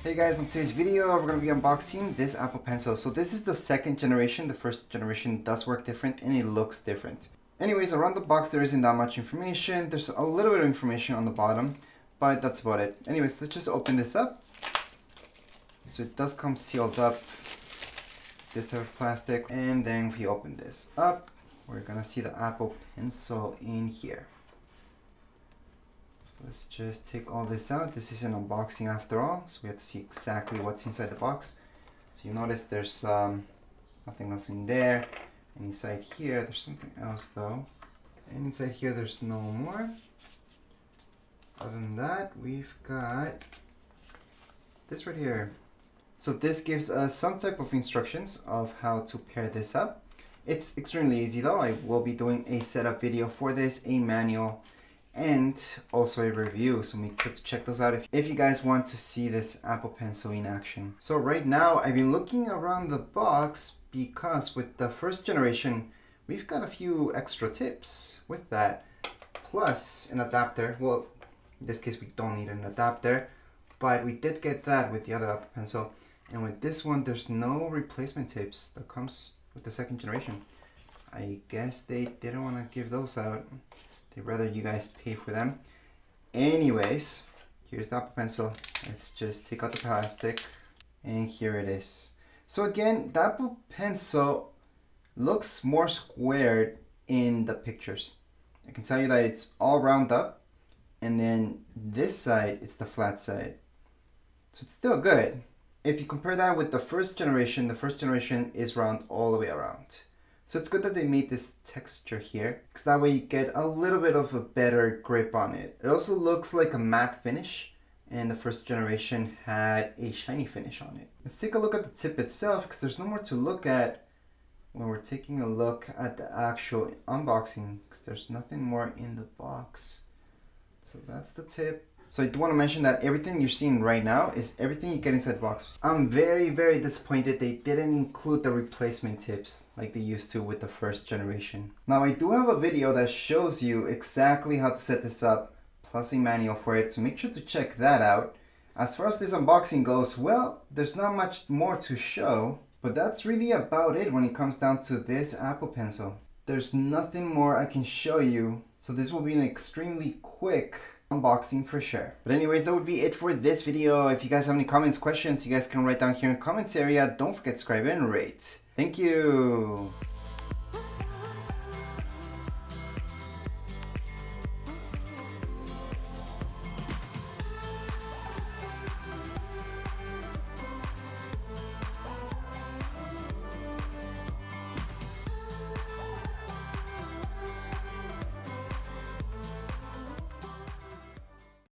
Hey guys, in today's video we're going to be unboxing this Apple Pencil. So this is the second generation. The first generation does work different and it looks different. Anyways, around the box there isn't that much information. There's a little bit of information on the bottom, but that's about it. Anyways, let's just open this up. So it does come sealed up, this type of plastic, and then if we open this up, we're gonna see the Apple Pencil in here. Let's just take all this out. This is an unboxing after all, so we have to see exactly what's inside the box. So you notice there's nothing else in there. And inside here, there's something else though. And inside here, there's no more. Other than that, we've got this right here. So this gives us some type of instructions of how to pair this up. It's extremely easy though. I will be doing a setup video for this, a manual, and also a review, so make sure to check those out if you guys want to see this Apple Pencil in action. So right now I've been looking around the box because with the first generation we've got a few extra tips with that, plus an adapter. Well, in this case we don't need an adapter, but we did get that with the other Apple Pencil, and with this one there's no replacement tips that comes with the second generation. I guess they didn't want to give those out. They'd rather you guys pay for them. Anyways, here's the Apple Pencil. Let's just take out the plastic, and here it is. So again, the Apple Pencil looks more squared in the pictures. I can tell you that it's all round up, and then this side, it's the flat side. So it's still good. If you compare that with the first generation is round all the way around. So it's good that they made this texture here, because that way you get a little bit of a better grip on it. It also looks like a matte finish, and the first generation had a shiny finish on it. Let's take a look at the tip itself, because there's no more to look at when we're taking a look at the actual unboxing, because there's nothing more in the box. So that's the tip. So I do want to mention that everything you're seeing right now is everything you get inside the box. I'm very, very disappointed they didn't include the replacement tips like they used to with the first generation. Now I do have a video that shows you exactly how to set this up, plus a manual for it, so make sure to check that out. As far as this unboxing goes, well, there's not much more to show, but that's really about it when it comes down to this Apple Pencil. There's nothing more I can show you, so this will be an extremely quick unboxing for sure. But anyways, that would be it for this video. If you guys have any comments, questions, you guys can write down here in the comments area. Don't forget to subscribe and rate. Thank you.